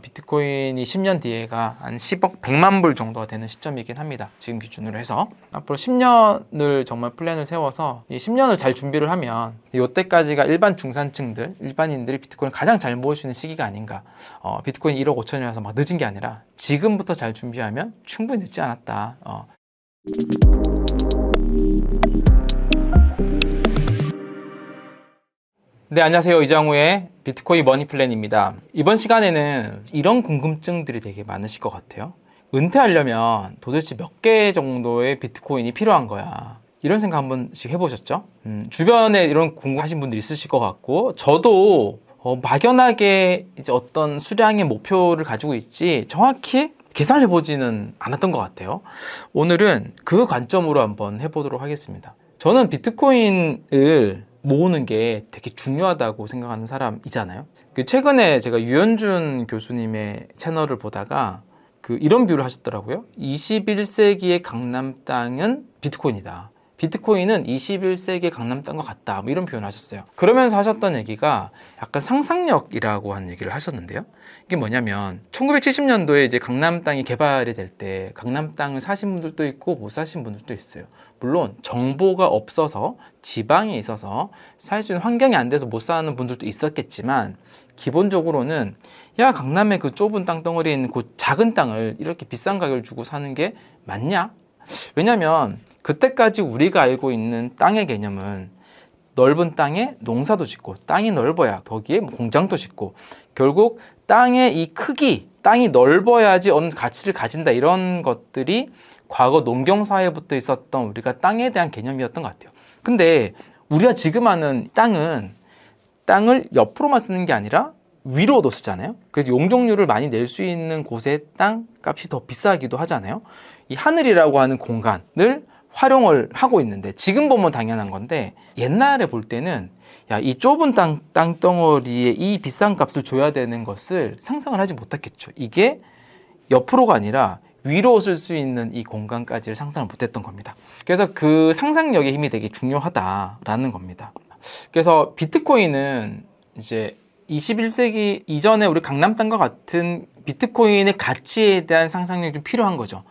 비트코인이 10년 뒤에가 한 10억 100만 불 정도가 되는 시점이긴 합니다. 지금 기준으로 해서 앞으로 10년을 정말 플랜을 세워서 이 10년을 잘 준비를 하면 이때까지가 일반 중산층들, 일반인들이 비트코인을 가장 잘 모을 수 있는 시기가 아닌가. 비트코인 1억 5천이라서 막 늦은 게 아니라 지금부터 잘 준비하면 충분히 늦지 않았다. 네, 안녕하세요. 이장우의 비트코인 머니 플랜입니다. 이번 시간에는 이런 궁금증들이 되게 많으실 것 같아요. 은퇴하려면 도대체 몇 개 정도의 비트코인이 필요한 거야? 이런 생각 한 번씩 해보셨죠? 주변에 이런 궁금하신 분들 있으실 것 같고, 저도 막연하게 이제 어떤 수량의 목표를 가지고 있지 정확히 계산을 해보지는 않았던 것 같아요. 오늘은 그 관점으로 한번 해보도록 하겠습니다. 저는 비트코인을 모으는 게 되게 중요하다고 생각하는 사람이잖아요. 최근에 제가 유현준 교수님의 채널을 보다가 이런 비유를 하셨더라고요. 21세기의 강남 땅은 비트코인이다. 비트코인은 21세기의 강남 땅과 같다. 뭐 이런 표현을 하셨어요. 그러면서 하셨던 얘기가 약간 상상력이라고 한 얘기를 하셨는데요. 이게 뭐냐면 1970년도에 이제 강남 땅이 개발이 될 때 강남 땅을 사신 분들도 있고 못 사신 분들도 있어요. 물론 정보가 없어서 지방에 있어서 살 수 있는 환경이 안 돼서 못 사는 분들도 있었겠지만 기본적으로는 야, 강남에 그 좁은 땅덩어리에 있는 그 작은 땅을 이렇게 비싼 가격을 주고 사는 게 맞냐? 왜냐면 그때까지 우리가 알고 있는 땅의 개념은 넓은 땅에 농사도 짓고 땅이 넓어야 거기에 공장도 짓고 결국 땅의 이 크기, 땅이 넓어야지 어느 가치를 가진다 이런 것들이 과거 농경사회부터 있었던 우리가 땅에 대한 개념이었던 것 같아요. 근데 우리가 지금 하는 땅은 땅을 옆으로만 쓰는 게 아니라 위로도 쓰잖아요. 그래서 용적률을 많이 낼 수 있는 곳의 땅 값이 더 비싸기도 하잖아요. 이 하늘이라고 하는 공간을 활용을 하고 있는데 지금 보면 당연한 건데 옛날에 볼 때는 야, 이 좁은 땅덩어리에 이 비싼 값을 줘야 되는 것을 상상을 하지 못했겠죠. 이게 옆으로가 아니라 위로 쓸 수 있는 이 공간까지를 상상을 못했던 겁니다. 그래서 그 상상력의 힘이 되게 중요하다라는 겁니다. 그래서 비트코인은 이제 21세기 이전에 우리 강남 땅과 같은 비트코인의 가치에 대한 상상력이 좀 필요한 거죠.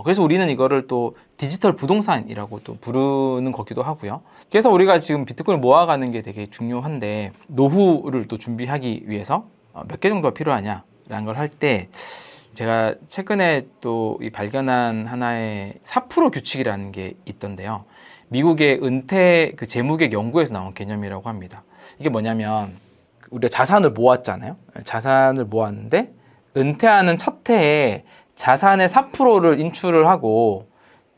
그래서 우리는 이거를 또 디지털 부동산이라고 또 부르는 거기도 하고요. 그래서 우리가 지금 비트코인을 모아가는 게 되게 중요한데 노후를 또 준비하기 위해서 몇 개 정도가 필요하냐라는 걸 할 때 제가 최근에 또 발견한 하나의 4% 규칙이라는 게 있던데요. 미국의 은퇴 재무객 연구에서 나온 개념이라고 합니다. 이게 뭐냐면 우리가 자산을 모았잖아요. 자산을 모았는데 은퇴하는 첫 해에 자산의 4%를 인출을 하고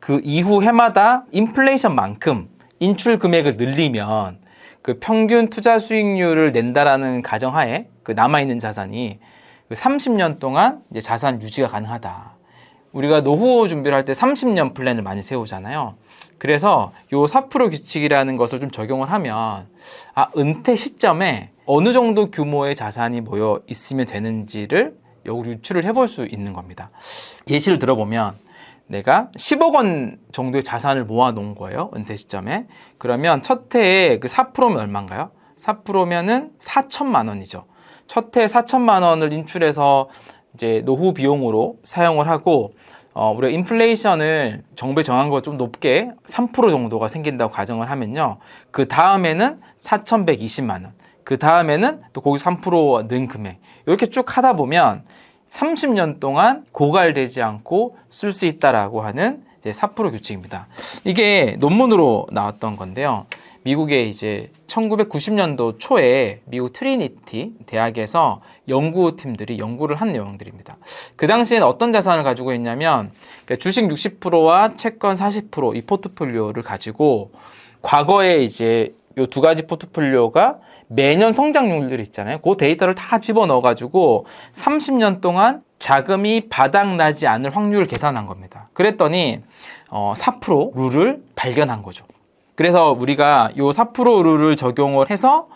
그 이후 해마다 인플레이션만큼 인출 금액을 늘리면 그 평균 투자 수익률을 낸다라는 가정하에 그 남아있는 자산이 30년 동안 이제 자산 유지가 가능하다. 우리가 노후 준비를 할 때 30년 플랜을 많이 세우잖아요. 그래서 요 4% 규칙이라는 것을 좀 적용을 하면 은퇴 시점에 어느 정도 규모의 자산이 모여 있으면 되는지를 여기 유추를 해볼 수 있는 겁니다. 예시를 들어보면 내가 10억 원 정도의 자산을 모아 놓은 거예요. 은퇴 시점에. 그러면 첫 해에 그 4%면 얼마인가요? 4%면은 4천만 원이죠. 첫 해에 4천만 원을 인출해서 이제 노후 비용으로 사용을 하고 우리가 인플레이션을 정부에 정한 거 좀 높게 3% 정도가 생긴다고 가정을 하면요. 그 다음에는 4,120만 원. 그 다음에는 또 거기서 3% 는 금액. 이렇게 쭉 하다 보면 30년 동안 고갈되지 않고 쓸 수 있다라고 하는 이제 4% 규칙입니다. 이게 논문으로 나왔던 건데요. 미국의 이제 1990년도 초에 미국 트리니티 대학에서 연구팀들이 연구를 한 내용들입니다. 그 당시에는 어떤 자산을 가지고 있냐면 주식 60%와 채권 40% 이 포트폴리오를 가지고 과거에 이제 이 두 가지 포트폴리오가 매년 성장률들이 있잖아요. 그 데이터를 다 집어넣어가지고 30년 동안 자금이 바닥나지 않을 확률을 계산한 겁니다. 그랬더니 4% 룰을 발견한 거죠. 그래서 우리가 이 4% 룰을 적용을 해서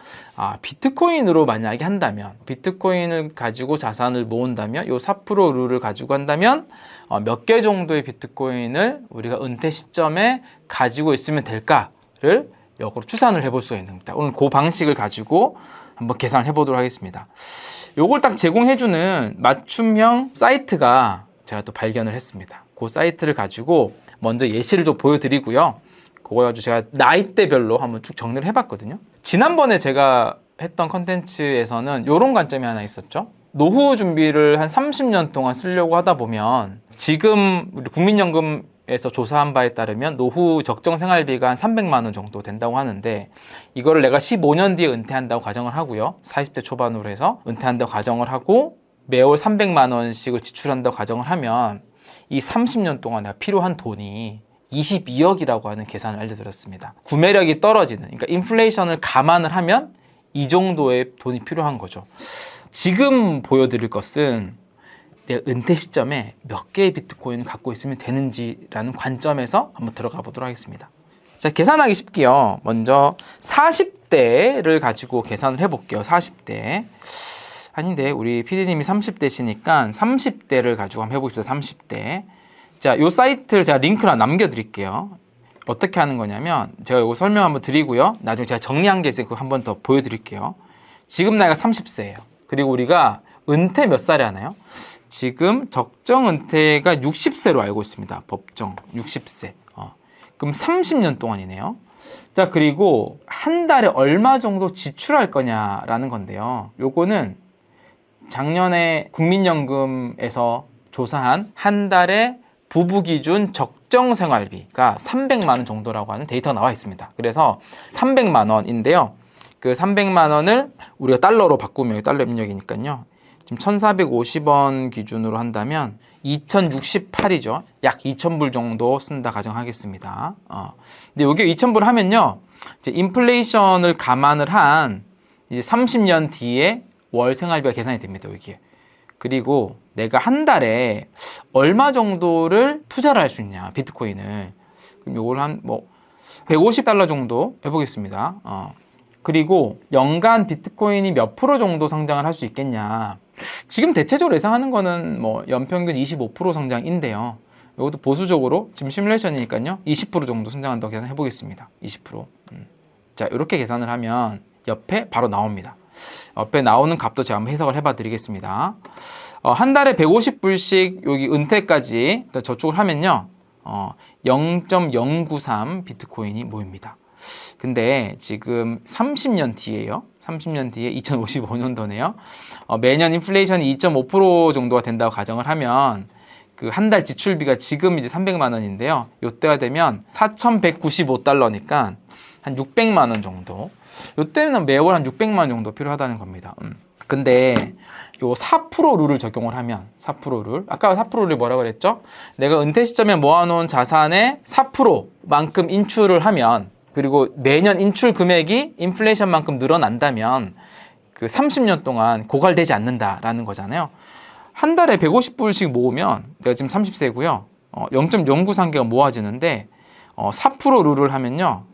비트코인으로 만약에 한다면 비트코인을 가지고 자산을 모은다면 이 4% 룰을 가지고 한다면 몇 개 정도의 비트코인을 우리가 은퇴 시점에 가지고 있으면 될까를 역으로 추산을 해볼 수가 있는 겁니다. 오늘 그 방식을 가지고 한번 계산을 해보도록 하겠습니다. 요걸 딱 제공해주는 맞춤형 사이트가 제가 또 발견을 했습니다. 그 사이트를 가지고 먼저 예시를 좀 보여드리고요. 그거 가지고 제가 나이대별로 한번 쭉 정리를 해봤거든요. 지난번에 제가 했던 컨텐츠에서는 이런 관점이 하나 있었죠. 노후 준비를 한 30년 동안 쓰려고 하다 보면 지금 우리 국민연금에서 조사한 바에 따르면 노후 적정 생활비가 한 300만 원 정도 된다고 하는데 이거를 내가 15년 뒤에 은퇴한다고 가정을 하고요. 40대 초반으로 해서 은퇴한다고 가정을 하고 매월 300만 원씩을 지출한다고 가정을 하면 이 30년 동안 내가 필요한 돈이 22억이라고 하는 계산을 알려드렸습니다. 구매력이 떨어지는, 그러니까 인플레이션을 감안을 하면 이 정도의 돈이 필요한 거죠. 지금 보여드릴 것은 내 은퇴 시점에 몇 개의 비트코인을 갖고 있으면 되는지라는 관점에서 한번 들어가 보도록 하겠습니다. 자, 계산하기 쉽게요. 먼저 40대를 가지고 계산을 해볼게요. 40대. 아닌데 우리 PD님이 30대시니까 30대를 가지고 한번 해봅시다. 30대. 자, 요 사이트를 제가 링크를 남겨드릴게요. 어떻게 하는 거냐면 제가 이거 설명 한번 드리고요. 나중에 제가 정리한 게 있으니까 그거 한번 더 보여드릴게요. 지금 나이가 30세예요. 그리고 우리가 은퇴 몇 살에 하나요? 지금 적정 은퇴가 60세로 알고 있습니다. 법정 60세. 그럼 30년 동안이네요. 자, 그리고 한 달에 얼마 정도 지출할 거냐라는 건데요. 요거는 작년에 국민연금에서 조사한 한 달에 부부 기준 적정 생활비가 300만 원 정도라고 하는 데이터가 나와 있습니다. 그래서 300만 원인데요. 그 300만 원을 우리가 달러로 바꾸면 달러 입력이니까요. 지금 1,450원 기준으로 한다면 2,068이죠. 약 2,000불 정도 쓴다 가정하겠습니다. 근데 여기 2,000불 하면요. 이제 인플레이션을 감안을 한 이제 30년 뒤에 월 생활비가 계산이 됩니다. 여기에. 그리고 내가 한 달에 얼마 정도를 투자를 할 수 있냐, 비트코인을. 그럼 요걸 한 뭐 150달러 정도 해보겠습니다. 그리고 연간 비트코인이 몇 프로 정도 성장을 할 수 있겠냐. 지금 대체적으로 예상하는 거는 뭐 연평균 25% 성장인데요. 이것도 보수적으로 지금 시뮬레이션이니까요. 20% 정도 성장한다고 계산해 보겠습니다. 20%. 자, 이렇게 계산을 하면 옆에 바로 나옵니다. 옆에 나오는 값도 제가 한번 해석을 해봐 드리겠습니다. 한 달에 150불씩 여기 은퇴까지 저축을 하면요. 0.093 비트코인이 모입니다. 근데 지금 30년 뒤에요. 30년 뒤에 2055년도네요. 매년 인플레이션이 2.5% 정도가 된다고 가정을 하면 그 한 달 지출비가 지금 이제 300만 원인데요. 요때가 되면 4,195달러니까 한 600만 원 정도. 요때는 매월 한 600만 원 정도 필요하다는 겁니다. 근데 요 4% 룰을 적용을 하면 4% 룰. 아까 4% 룰이 뭐라고 그랬죠? 내가 은퇴 시점에 모아놓은 자산의 4%만큼 인출을 하면 그리고 매년 인출 금액이 인플레이션만큼 늘어난다면 그 30년 동안 고갈되지 않는다라는 거잖아요. 한 달에 150불씩 모으면 내가 지금 30세고요. 0.093개가 모아지는데 4% 룰을 하면요.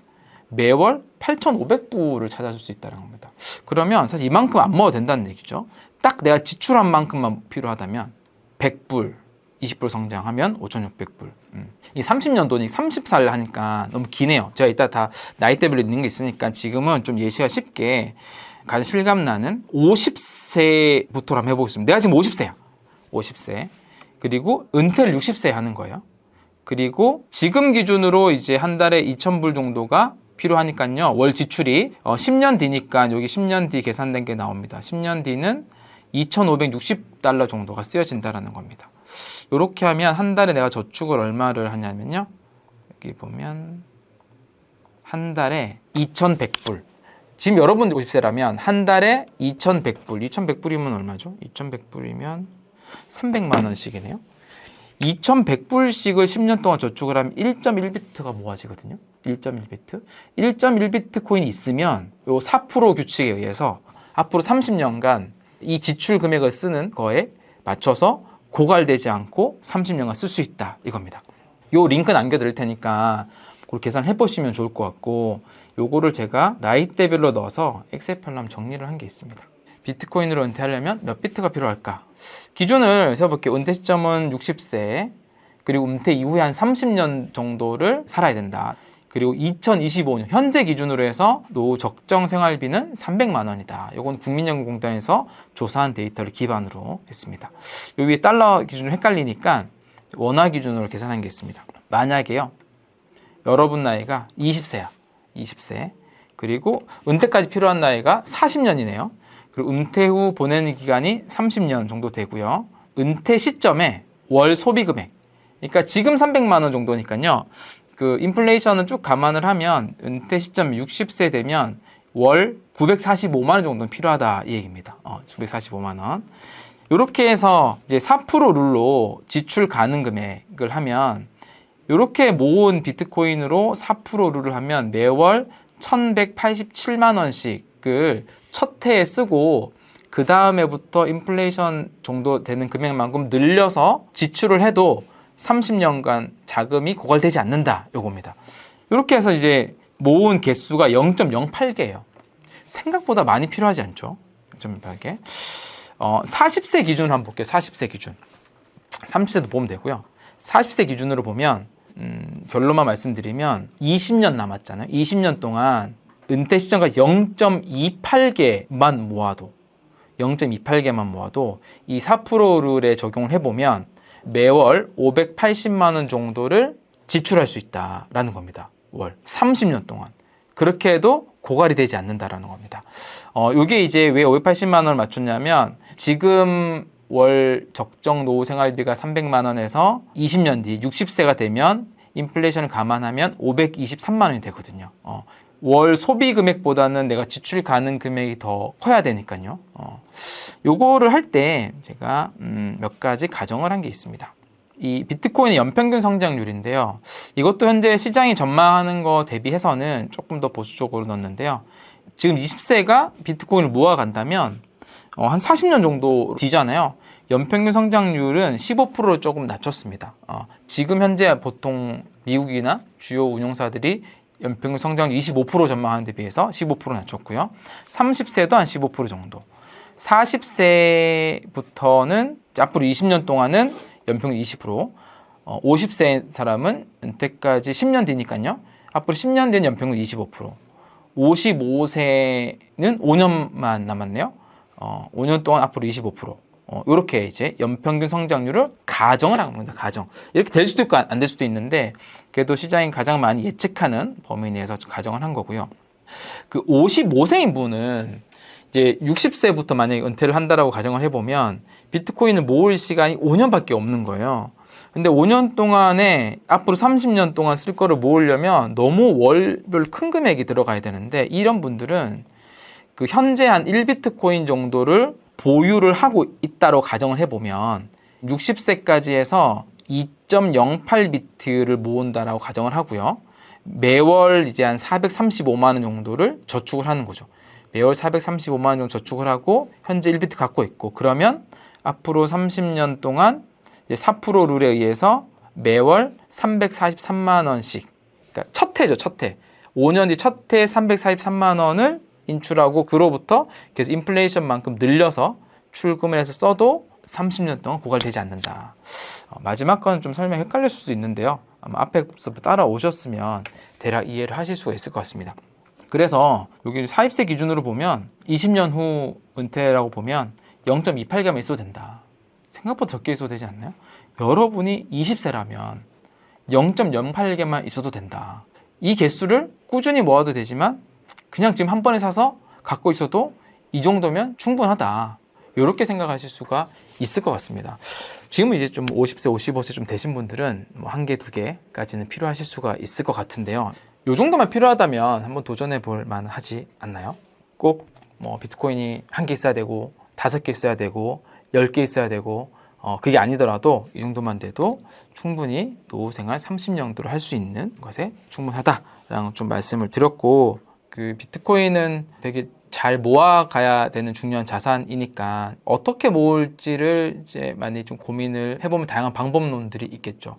매월 8,500불을 찾아줄 수 있다는 겁니다. 그러면 사실 이만큼 안 모아도 된다는 얘기죠. 딱 내가 지출한 만큼만 필요하다면 100불, 20불 성장하면 5,600불. 이 30년도니 30살 하니까 너무 기네요. 제가 이따 다 나이대별로 있는 게 있으니까 지금은 좀 예시가 쉽게 가장 실감나는 50세부터 한번 해보겠습니다. 내가 지금 50세야. 50세. 그리고 은퇴를 60세에 하는 거예요. 그리고 지금 기준으로 이제 한 달에 2,000불 정도가 필요하니까요. 월 지출이 10년 뒤니까 여기 10년 뒤 계산된 게 나옵니다. 10년 뒤는 2,560달러 정도가 쓰여진다라는 겁니다. 이렇게 하면 한 달에 내가 저축을 얼마를 하냐면요. 여기 보면 한 달에 2,100불. 지금 여러분 50세라면 한 달에 2,100불. 2,100불이면 얼마죠? 2,100불이면 300만 원씩이네요. 2,100불씩을 10년 동안 저축을 하면 1.1비트가 모아지거든요. 1.1비트. 1.1비트코인이 있으면 요 4% 규칙에 의해서 앞으로 30년간 이 지출 금액을 쓰는 거에 맞춰서 고갈되지 않고 30년간 쓸 수 있다 이겁니다. 요 링크 남겨드릴 테니까 그걸 계산해 보시면 좋을 것 같고 요거를 제가 나이대별로 넣어서 엑셀 파일로 한번 정리를 한 게 있습니다. 비트코인으로 은퇴하려면 몇 비트가 필요할까? 기준을 세워볼게요. 은퇴 시점은 60세 그리고 은퇴 이후에 한 30년 정도를 살아야 된다. 그리고 2025년 현재 기준으로 해서 노후 적정 생활비는 300만 원이다. 이건 국민연금공단에서 조사한 데이터를 기반으로 했습니다. 여기 달러 기준으로 헷갈리니까 원화 기준으로 계산한 게 있습니다. 만약에요, 여러분 나이가 20세야. 20세. 그리고 은퇴까지 필요한 나이가 40년이네요. 그리고 은퇴 후 보내는 기간이 30년 정도 되고요. 은퇴 시점에 월 소비 금액. 그러니까 지금 300만 원 정도니까요. 그 인플레이션을 쭉 감안을 하면 은퇴 시점 60세 되면 월 945만 원 정도는 필요하다 이 얘기입니다. 945만 원. 이렇게 해서 이제 4% 룰로 지출 가능 금액을 하면 이렇게 모은 비트코인으로 4% 룰을 하면 매월 1187만 원씩을 첫 해에 쓰고 그 다음에부터 인플레이션 정도 되는 금액만큼 늘려서 지출을 해도 30년간 자금이 고갈되지 않는다 요겁니다. 이렇게 해서 이제 모은 개수가 0.08개예요. 생각보다 많이 필요하지 않죠. 0.08개. 40세 기준으로 한번 볼게요. 40세 기준. 30세도 보면 되고요. 40세 기준으로 보면 결론만 말씀드리면 20년 남았잖아요. 20년 동안 은퇴 시점까지 0.28개만 모아도 0.28개만 모아도 이 4% 룰에 적용을 해보면 매월 580만 원 정도를 지출할 수 있다라는 겁니다. 월 30년 동안. 그렇게 해도 고갈이 되지 않는다라는 겁니다. 이게 이제 왜 580만 원을 맞췄냐면 지금 월 적정 노후 생활비가 300만 원에서 20년 뒤 60세가 되면 인플레이션을 감안하면 523만 원이 되거든요. 월 소비 금액보다는 내가 지출 가능 금액이 더 커야 되니까요. 요거를 할 때 제가 몇 가지 가정을 한 게 있습니다. 이 비트코인의 연평균 성장률인데요. 이것도 현재 시장이 전망하는 거 대비해서는 조금 더 보수적으로 넣었는데요. 지금 20세가 비트코인을 모아간다면 한 40년 정도 뒤잖아요. 연평균 성장률은 15%로 조금 낮췄습니다. 지금 현재 보통 미국이나 주요 운용사들이 연평균 성장률 25% 전망하는 데 비해서 15% 낮췄고요. 30세도 한 15% 정도. 40세부터는 앞으로 20년 동안은 연평균 20%, 50세 사람은 은퇴까지 10년 뒤니까요. 앞으로 10년 뒤는 연평균 25%, 55세는 5년만 남았네요. 5년 동안 앞으로 25%. 이렇게 이제 연평균 성장률을 가정을 한 겁니다. 가정. 이렇게 될 수도 있고 안 될 수도 있는데 그래도 시장이 가장 많이 예측하는 범위 내에서 가정을 한 거고요. 그 55세인 분은 이제 60세부터 만약에 은퇴를 한다라고 가정을 해보면 비트코인을 모을 시간이 5년밖에 없는 거예요. 근데 5년 동안에 앞으로 30년 동안 쓸 거를 모으려면 너무 월별 큰 금액이 들어가야 되는데 이런 분들은 그 현재 한 1비트코인 정도를 보유를 하고 있다로 가정을 해보면 60세까지 해서 2.08비트를 모은다라고 가정을 하고요. 매월 이제 한 435만 원 정도를 저축을 하는 거죠. 매월 435만 원 정도 저축을 하고 현재 1비트 갖고 있고 그러면 앞으로 30년 동안 이제 4% 룰에 의해서 매월 343만 원씩 그러니까 첫 해죠. 첫 해. 5년 뒤 첫 해에 343만 원을 인출하고 그로부터 계속 인플레이션만큼 늘려서 출금을 해서 써도 30년 동안 고갈되지 않는다. 마지막 건 좀 설명이 헷갈릴 수도 있는데요. 아마 앞에서 따라오셨으면 대략 이해를 하실 수가 있을 것 같습니다. 그래서 여기 40세 기준으로 보면 20년 후 은퇴라고 보면 0.28개만 있어도 된다. 생각보다 적게 있어도 되지 않나요? 여러분이 20세라면 0.08개만 있어도 된다. 이 개수를 꾸준히 모아도 되지만 그냥 지금 한 번에 사서 갖고 있어도 이 정도면 충분하다. 이렇게 생각하실 수가 있을 것 같습니다. 지금은 이제 좀 50세, 55세 좀 되신 분들은 뭐 한 개, 두 개까지는 필요하실 수가 있을 것 같은데요. 이 정도만 필요하다면 한번 도전해 볼 만하지 않나요? 꼭 뭐 비트코인이 한 개 있어야 되고 5개 있어야 되고 10개 있어야 되고 그게 아니더라도 이 정도만 돼도 충분히 노후 생활 30년도를 할 수 있는 것에 충분하다라는 좀 말씀을 드렸고 그 비트코인은 되게 잘 모아가야 되는 중요한 자산이니까 어떻게 모을지를 이제 많이 좀 고민을 해보면 다양한 방법론들이 있겠죠.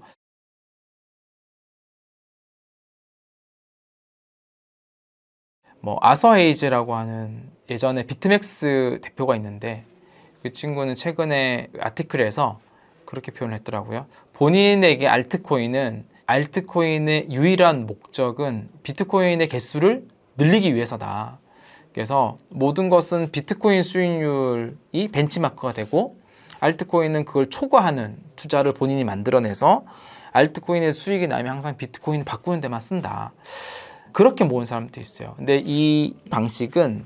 뭐 아서 헤이즈라고 하는 예전에 비트맥스 대표가 있는데 그 친구는 최근에 아티클에서 그렇게 표현을 했더라고요. 본인에게 알트코인은 알트코인의 유일한 목적은 비트코인의 개수를 늘리기 위해서다. 그래서 모든 것은 비트코인 수익률이 벤치마크가 되고 알트코인은 그걸 초과하는 투자를 본인이 만들어내서 알트코인의 수익이 나면 항상 비트코인 바꾸는 데만 쓴다. 그렇게 모은 사람도 있어요. 근데 이 방식은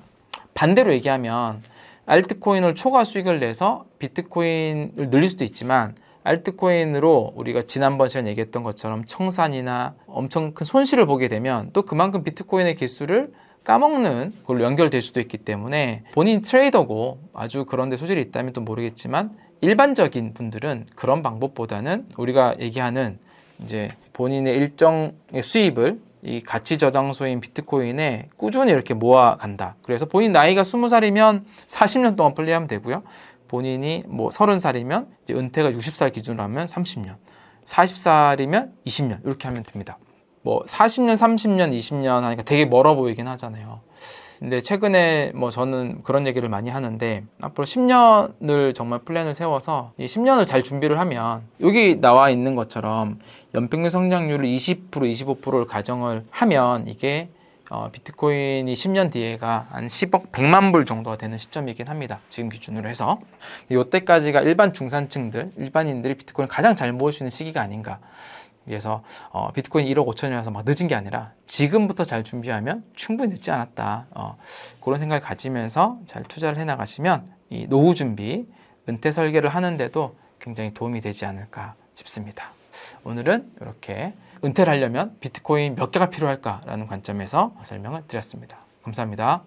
반대로 얘기하면 알트코인을 초과 수익을 내서 비트코인을 늘릴 수도 있지만 알트코인으로 우리가 지난번 시간에 얘기했던 것처럼 청산이나 엄청 큰 손실을 보게 되면 또 그만큼 비트코인의 개수를 까먹는 걸로 연결될 수도 있기 때문에 본인 트레이더고 아주 그런 데 소질이 있다면 또 모르겠지만 일반적인 분들은 그런 방법보다는 우리가 얘기하는 이제 본인의 일정의 수입을 이 가치 저장소인 비트코인에 꾸준히 이렇게 모아간다. 그래서 본인 나이가 20살이면 40년 동안 플레이하면 되고요. 본인이 뭐 30살이면 이제 은퇴가 60살 기준으로 하면 30년, 40살이면 20년 이렇게 하면 됩니다. 뭐 40년, 30년, 20년 하니까 되게 멀어 보이긴 하잖아요. 근데 최근에 뭐 저는 그런 얘기를 많이 하는데 앞으로 10년을 정말 플랜을 세워서 이 10년을 잘 준비를 하면 여기 나와 있는 것처럼 연평균 성장률을 20%, 25%를 가정을 하면 이게 비트코인이 10년 뒤에가 한 10억 100만 불 정도가 되는 시점이긴 합니다. 지금 기준으로 해서 이때까지가 일반 중산층들, 일반인들이 비트코인을 가장 잘 모을 수 있는 시기가 아닌가. 그래서 비트코인 1억 5천이라서 막 늦은 게 아니라 지금부터 잘 준비하면 충분히 늦지 않았다. 그런 생각을 가지면서 잘 투자를 해나가시면 이 노후 준비, 은퇴 설계를 하는데도 굉장히 도움이 되지 않을까 싶습니다. 오늘은 이렇게 은퇴를 하려면 비트코인 몇 개가 필요할까라는 관점에서 설명을 드렸습니다. 감사합니다.